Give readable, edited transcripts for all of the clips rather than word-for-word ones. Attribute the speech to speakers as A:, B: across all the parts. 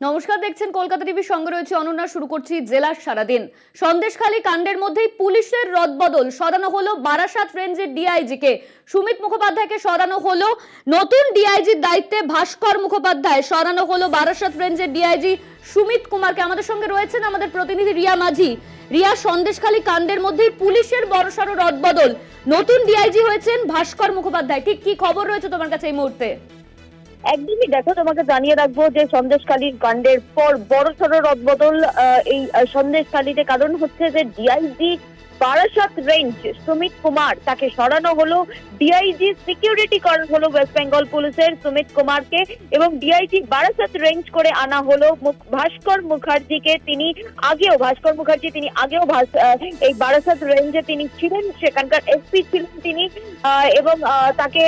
A: নমস্কার, দেখছেন কলকাতা টিভি, সঙ্গে রয়েছে অনন্যা। শুরু করছি জেলার সারাদিন। সন্দেশখালী কাণ্ডের মধ্যেই পুলিশের রদবদল। সরানো হলো বারাসাত রেঞ্জের ডিআইজি কে। সুমিত মুখোপাধ্যায়কে সরানো হলো। নতুন ডিআইজির দায়িত্বে ভাস্কর মুখোপাধ্যায়। সরানো হলো বারাসাত রেঞ্জের ডিআইজি সুমিত কুমারকে। আমাদের সঙ্গে রয়েছেন আমাদের প্রতিনিধি রিয়া মাঝি। রিয়া, সন্দেশখালী কাণ্ডের মধ্যেই পুলিশের বড়সড় রদবদল। নতুন ডিআইজি হয়েছেন ভাস্কর মুখোপাধ্যায়। ঠিক কি খবর রয়েছে তোমার কাছে এই মুহূর্তে?
B: একদমই দেখো, তোমাকে জানিয়ে রাখবো যে সন্দেশখালীর কাণ্ডের পর বড়সড় রদবদল এই সন্দেশখালীতে। কারণ হচ্ছে যে ডিআইজি বারাসাত রেঞ্জ সুমিত কুমার তাকে সরানো হলো। ডিআইজি সিকিউরিটি করা হলো ওয়েস্ট বেঙ্গল পুলিশের সুমিত কুমারকে, এবং ডিআইজি বারাসাত রেঞ্জ করে আনা হলো ভাস্কর মুখার্জিকে। ভাস্কর মুখার্জি তিনি আগেও এই বারাসাত রেঞ্জে তিনি ছিলেন, সেখানকার এসপি ছিলেন তিনি, এবং তাকে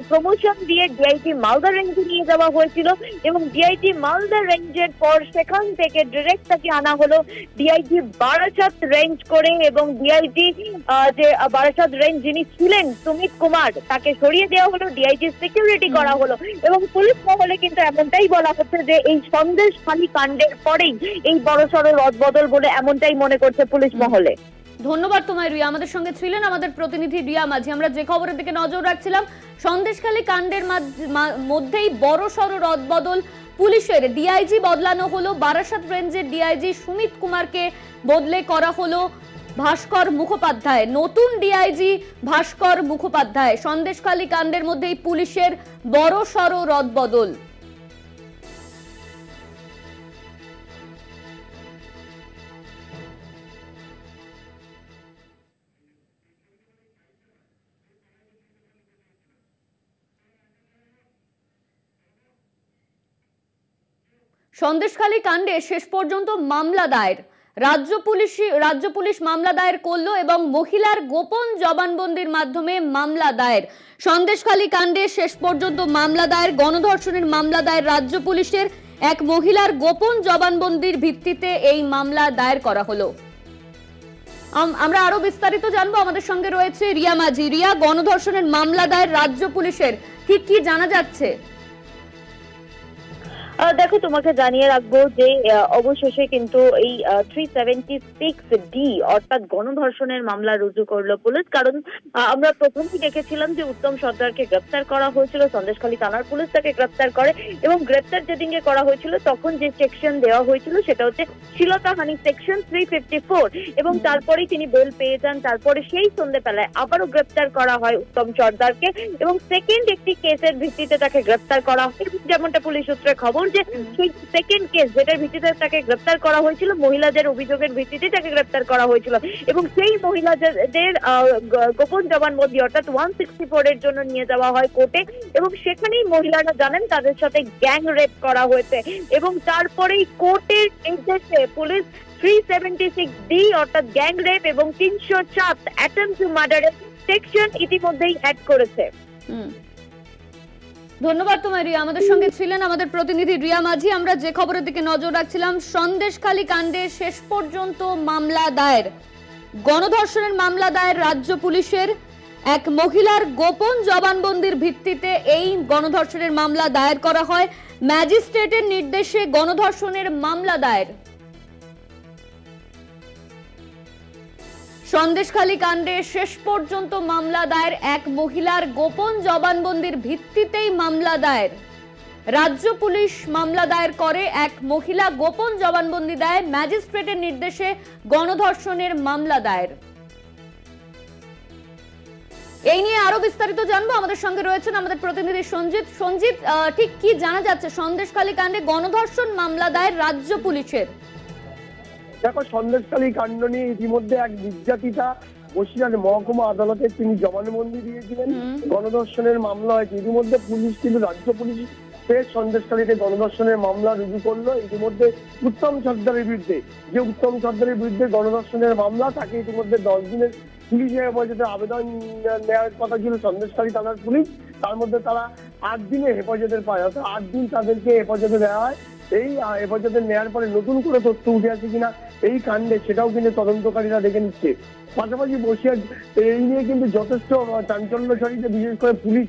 B: প্রমোশন দিয়ে ডিআইজি মালদা রেঞ্জে নিয়ে যাওয়া হয়েছিল। এবং ডিআইজি মালদা রেঞ্জের পর সেখান থেকে ডিরেক্ট তাকে আনা হলো ডিআইজি বারাসাত রেঞ্জ করে। এবং ডিআইজি যে বারাসাত রেঞ্জ যিনি ছিলেন সুমিত কুমার, তাকে সরিয়ে দেওয়া হলো, ডিআইজি সিকিউরিটি করা হলো। এবং পুলিশ মহলে কিন্তু এমনটাই বলা হচ্ছে যে এই সন্দেশখালী কাণ্ডের পরেই এই বড়সড় রদবদল বলে এমনটাই মনে করছে পুলিশ মহলে।
A: ধন্যবাদ তোমায় রিয়া। আমাদের সঙ্গে ছিলেন আমাদের প্রতিনিধি রিয়া মাঝি। আমরা যে খবরের দিকে নজর রাখছিলাম, সন্দেশখালী কাণ্ডের মধ্যেই বড়সড় রদবদল পুলিশের। ডিআইজি বদলানো হলো, বারাসাত রেঞ্জের ডিআইজি সুমিত কুমারকে বদলে করা হলো ভাস্কর মুখোপাধ্যায়। নতুন ডিআইজি ভাস্কর মুখোপাধ্যায়। সন্দেশখালী কাণ্ডের মধ্যেই পুলিশের বড়সড় রদবদল। সন্দেশখালী কাণ্ডে শেষ পর্যন্ত মামলা দায়ের। রাজ্য পুলিশ মামলা দায়ের করলো এবং মহিলার গোপন জবানবন্দির মাধ্যমে মামলা দায়ের। সন্দেশখালী কাণ্ডে শেষ পর্যন্ত মামলা দায়ের, গণধর্ষণের মামলা দায়ের রাজ্য পুলিশের। এক মহিলার গোপন জবানবন্দির ভিত্তিতে এই মামলা দায়ের করা হলো। আমরা আরো বিস্তারিত জানবো। আমাদের সঙ্গে রয়েছে রিয়া মাঝি। রিয়া, গণধর্ষণের মামলা দায়ের রাজ্য পুলিশের, ঠিক কি জানা যাচ্ছে?
B: দেখো, তোমাকে জানিয়ে রাখবো যে অবশেষে কিন্তু এই 376D অর্থাৎ গণধর্ষণের মামলা রুজু করলো পুলিশ। কারণ আমরা প্রথমেই দেখেছিলাম যে উত্তম সর্দারকে গ্রেপ্তার করা হয়েছিল, সন্দেশখালী থানার পুলিশ তাকে গ্রেপ্তার করে, এবং গ্রেপ্তার যেদিনকে করা হয়েছিল তখন যে সেকশন দেওয়া হয়েছিল সেটা হচ্ছে শ্লীলতাহানি সেকশন 354, এবং তারপরেই তিনি বেল পেয়ে যান। তারপরে সেই সন্ধ্যেবেলায় আবারও গ্রেপ্তার করা হয় উত্তম সর্দারকে, এবং সেকেন্ড একটি কেসের ভিত্তিতে তাকে গ্রেপ্তার করা হয়। যেমনটা পুলিশ সূত্রে খবর যে সেই সেকেন্ড কেস যেটার ভিত্তিতে তাকে গ্রেপ্তার করা হয়েছিল, মহিলাদের অভিযোগের ভিত্তিতে তাকে গ্রেপ্তার করা হয়েছিল, এবং সেই মহিলাদের গোপন জবানবন্দি অর্থাৎ 164 এর জন্য নিয়ে যাওয়া হয় কোর্টে। এবং সেখানেই মহিলারা জানেন তাদের সাথে গ্যাং রেপ করা হয়েছে, এবং তারপরেই কোর্টের নির্দেশে পুলিশ 376D অর্থাৎ গ্যাং রেপ এবং 307 অ্যাটেম্পট টু মার্ডারের সেকশন ইতিমধ্যেই অ্যাড করেছে।
A: ধন্যবাদ তোমায় রিয়া। আমাদের সঙ্গে ছিলেন আমাদের প্রতিনিধি রিয়া মাঝি। আমরা যে খবরের দিকে নজর রাখছিলাম, সন্দেশখালী কাণ্ডে শেষ পর্যন্ত মামলা দায়ের, গণধর্ষণের মামলা দায়ের রাজ্য পুলিশের। এক মহিলার গোপন জবানবন্দির ভিত্তিতে এই গণধর্ষণের মামলা দায়ের করা হয়। ম্যাজিস্ট্রেটের নির্দেশে গণধর্ষণের মামলা দায়ের। সন্দেশখালী কাণ্ডে শেষ পর্যন্ত মামলা দায়ের, এক মহিলার গোপন জবানবন্দির ভিত্তিতেই মামলা দায়ের। রাজ্য পুলিশ মামলা দায়ের করে, এক মহিলা গোপন জবানবন্দি দেয়, ম্যাজিস্ট্রেটের নির্দেশে গণধর্ষণের মামলা দায়ের। এই নিয়ে আরো বিস্তারিত জানবো। আমাদের সঙ্গে রয়েছেন আমাদের প্রতিনিধি সঞ্জিত। সঞ্জিত, ঠিক কি জানা যাচ্ছে সন্দেশখালী কাণ্ডে গণধর্ষণ মামলা দায়ের রাজ্য পুলিশের?
C: দেখো, সন্দেশখালী কাণ্ড নিয়ে ইতিমধ্যে এক নির্যাতিতা বসিরহাট মহকুমা আদালতে তিনি জবানবন্দি দিয়েছিলেন। গণধর্ষণের মামলা হয়েছে। ইতিমধ্যে পুলিশ কিন্তু রাজ্য পুলিশ ফের সন্দেশখালীতে গণধর্ষণের মামলা রুজু করলো। ইতিমধ্যে উত্তম সর্দারের বিরুদ্ধে গণধর্ষণের মামলা, তাকে ইতিমধ্যে 10 দিনের পুলিশের হেফাজতে আবেদন নেওয়ার কথা ছিল সন্দেশখালী থানার পুলিশ। তার মধ্যে তারা 8 দিনের হেফাজতের পায়, অর্থাৎ 8 দিন তাদেরকে হেফাজতে দেওয়া হয়। এই হেফাজতে নেওয়ার পরে নতুন করে তথ্য উঠে আসে কিনা এই কাণ্ডে, সেটাও কিন্তু তদন্তকারীরা দেখে নিচ্ছে। পাশাপাশি বসিরহাট এই নিয়ে কিন্তু যথেষ্ট চাঞ্চল্য ছড়িয়েছে, বিশেষ করে পুলিশ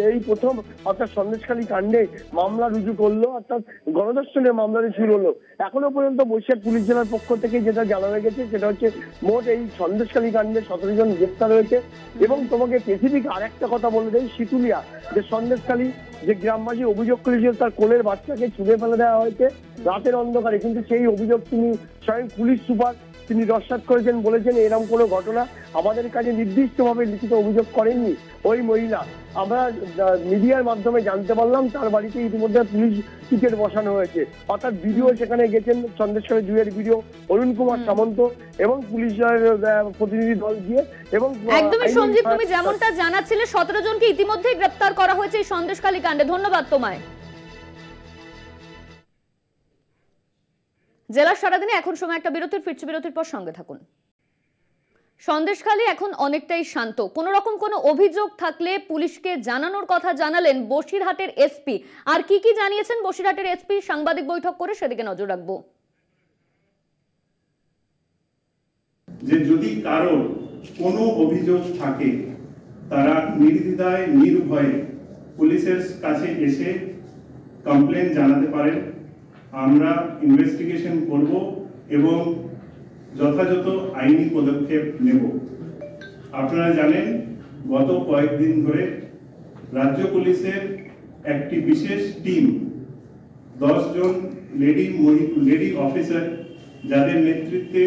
C: এই প্রথম অর্থাৎ সন্দেশখালী কাণ্ডে মামলা রুজু করলো, অর্থাৎ গণধর্ষণের মামলাটি শুরু হলো। এখনো পর্যন্ত বসিরহাট পুলিশ জেলার পক্ষ থেকে যেটা জানানো গেছে সেটা হচ্ছে মোট এই সন্দেশখালী কাণ্ডে 17 জন গ্রেপ্তার হয়েছে। এবং তোমাকে স্পেসিফিক আরেকটা কথা বলে দেয়, শিতুলিয়া যে সন্দেশখালী যে গ্রামবাসী অভিযোগ করেছিল তার কোলের বাচ্চাকে ছুঁড়ে ফেলে দেওয়া হয়েছে রাতের অন্ধকারে, কিন্তু সেই অভিযোগ তিনি স্বয়ং পুলিশ সুপার তিনি রসাদ করেছেন, বলেছেন এরকম কোনো ঘটনা আমাদের কাছে নির্দিষ্টভাবে লিখিত অভিযোগ করেননি ওই মহিলা। আমরা মিডিয়ার মাধ্যমে জানতে পারলাম তার বাড়িতে ইতিমধ্যে পুলিশ টিকেট বসানো হয়েছে, অর্থাৎ ভিডিও সেখানে গেছেন সন্দেশখালী 2 এর ভিডিও অরুণ কুমার সামন্ত এবং পুলিশের প্রতিনিধি দল দিয়ে। এবং
A: একদমই সঞ্জীব, তুমি যেমনটা জানাচ্ছিলে 17 জনকে ইতিমধ্যে গ্রেফতার করা হয়েছে এই সন্দেশখালী কাণ্ডে। ধন্যবাদ তোমায়। জেলার সারাদিনে এখন সময় একটা বিরতির, ফিরছি বিরতির পর সঙ্গে থাকুন। সন্দেশখালী এখন অনেকটাই শান্ত, কোনো রকম কোনো অভিযোগ থাকলে পুলিশকে জানানোর কথা জানালেন বসিরহাটের এসপি। আর কি কি জানিয়েছেন বসিরহাটের এসপি, সাংবাদিক বৈঠক করে সেদিকে নজর রাখবো।
D: যে যদি কারোর কোনো অভিযোগ থাকে তারা নির্দ্বিধায় নির্ভয়ে পুলিশের কাছে এসে কমপ্লেন জানাতে পারেন, আমরা ইনভেস্টিগেশন করব এবং যথাযথ আইনি পদক্ষেপ নেব। আপনারা জানেন গত কয়েকদিন ধরে রাজ্য পুলিশের একটি বিশেষ টিম 10 জন লেডি অফিসার, যাদের নেতৃত্বে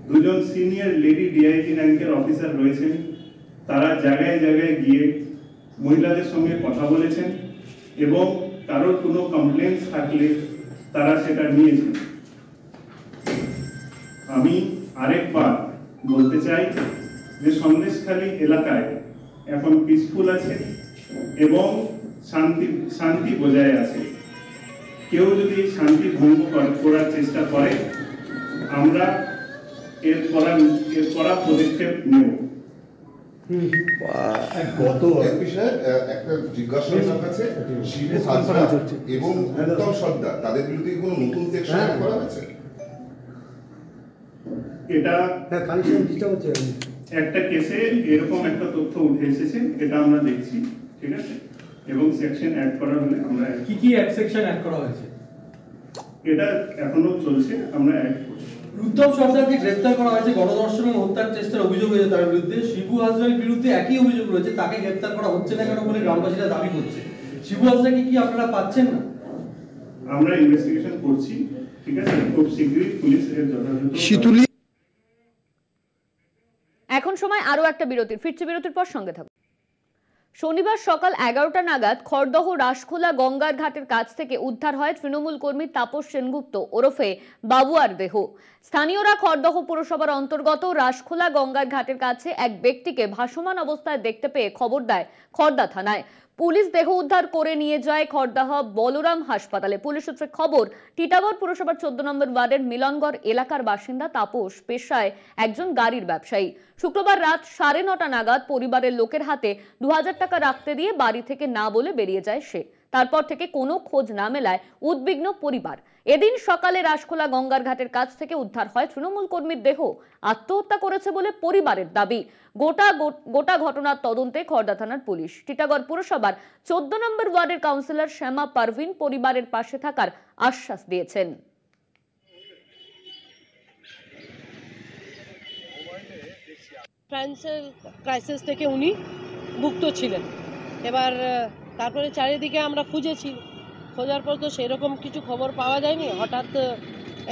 D: 2 জন সিনিয়র লেডি ডিআইজি র্যাঙ্কের অফিসার রয়েছেন, তারা জায়গায় জায়গায় গিয়ে মহিলাদের সঙ্গে কথা বলেছেন এবং কারোর কোনো কমপ্লেন্টস থাকলে তারা সেটা নিয়েছেন। আমি আরেকবার বলতে চাই যে সন্দেশখালী এলাকায় এখন পিসফুল আছে এবং শান্তি বজায় আছে। কেউ যদি শান্তি ভঙ্গ করার চেষ্টা করে আমরা এর কড়া পদক্ষেপ নেব।
E: গত বিষয়ে একটা জিজ্ঞাসা আপনার কাছে, শিবু হাজরা এবং উত্তম সর্দার তাদের বিরুদ্ধে কোনো নতুন সেকশন করা হয়েছে?
D: এটা একটা কেসে এরকম একটা তথ্য উঠে এসেছে, এটা আমরা দেখছি, ঠিক আছে, এবং সেকশন অ্যাড করা হলে আমরা
F: কি সেকশন অ্যাড করা হয়েছে
D: এটা এখনো চলছে, আমরা অ্যাড করছি।
F: উত্তম সর্দারকে গ্রেফতার করা হয়েছে গণধর্ষণ ও হত্যার চেষ্টার অভিযোগ হয়েছে তার বিরুদ্ধে। শিবু হাজরার বিরুদ্ধে একই অভিযোগ রয়েছে, তাকে গ্রেফতার করা হচ্ছে না কেন বলে গ্রামবাসীরা দাবি করছে। শিবু হাজরাকে কি আপনারা পাচ্ছেন না?
D: আমরা ইনভেস্টিগেশন করছি, ঠিক আছে, খুব শীঘ্রই পুলিশ এর যথাযথ।
A: এখন সময় আরো একটা বিরতির, ফিরছি বিরতির পর সঙ্গে থাকুন। শনিবার সকাল 11টা নাগাদ খড়দহ রাসখোলা গঙ্গার ঘাটের কাছ থেকে উদ্ধার হয় তৃণমূল কর্মী তাপস সেনগুপ্ত ওরফে বাবুয়ার দেহ। স্থানীয়রা খড়দহ পুরসভার অন্তর্গত রাসখোলা গঙ্গার ঘাটের কাছে এক ব্যক্তিকে ভাসমান অবস্থায় দেখতে পেয়ে খবর দেয় খড়দা থানায়। পুলিশ দেহ উদ্ধার করে নিয়ে যায় খড়দাহ বলরাম হাসপাতালে। পুলিশ সূত্রে খবর, টিটাগড় পুরসভার 14 নম্বর ওয়ার্ডের মিলনগড় এলাকার বাসিন্দা তাপস পেশায় একজন গাড়ির ব্যবসায়ী। শুক্রবার রাত 9:30 নাগাদ পরিবারের লোকের হাতে 2000 টাকা রাখতে দিয়ে বাড়ি থেকে না বলে বেরিয়ে যায় সে। তারপর থেকে কোনো খোঁজ না মেলায় উদ্বিগ্ন পরিবার। এদিন সকালে রাসখোলা গঙ্গার ঘাটের কাছ থেকে উদ্ধার হয় তৃণমূল কর্মীর দেহ। আত্মহত্যা করেছে বলে পরিবারের দাবি। গোটা ঘটনার তদন্তে খড়দা থানার পুলিশ। টিটাগড় পুরসভার 14 নম্বর ওয়ার্ডের কাউন্সিলর শ্যামা পারভিন পরিবারের পাশে থাকার আশ্বাস দিয়েছেন।
G: ফাইন্যান্সিয়াল ক্রাইসিস থেকে উনি মুক্ত ছিলেন। এবার তারপরে চারিদিকে আমরা খুঁজেছি, খোঁজার পর তো সেরকম কিছু খবর পাওয়া যায়নি। হঠাৎ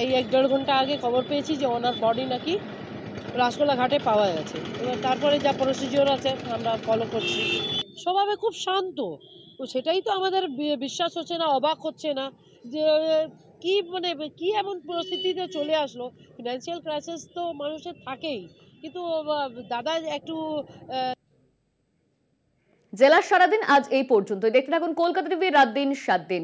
G: এই 1-1.5 ঘন্টা আগে খবর পেয়েছি যে ওনার বডি নাকি রাসখোলা ঘাটে পাওয়া গেছে। এবার তারপরে যা প্রসিজিওর আছে আমরা ফলো করছি। স্বভাবে খুব শান্ত, তো সেটাই তো আমাদের বিশ্বাস হচ্ছে না, অবাক হচ্ছে না যে কি এমন পরিস্থিতিতে চলে আসলো। ফিনান্সিয়াল ক্রাইসিস তো মানুষের থাকেই, কিন্তু দাদা একটু।
A: জেলার সারাদিন আজ এই পর্যন্তই। দেখতে থাকুন কলকাতা টিভি, রাত দিন 7 দিন।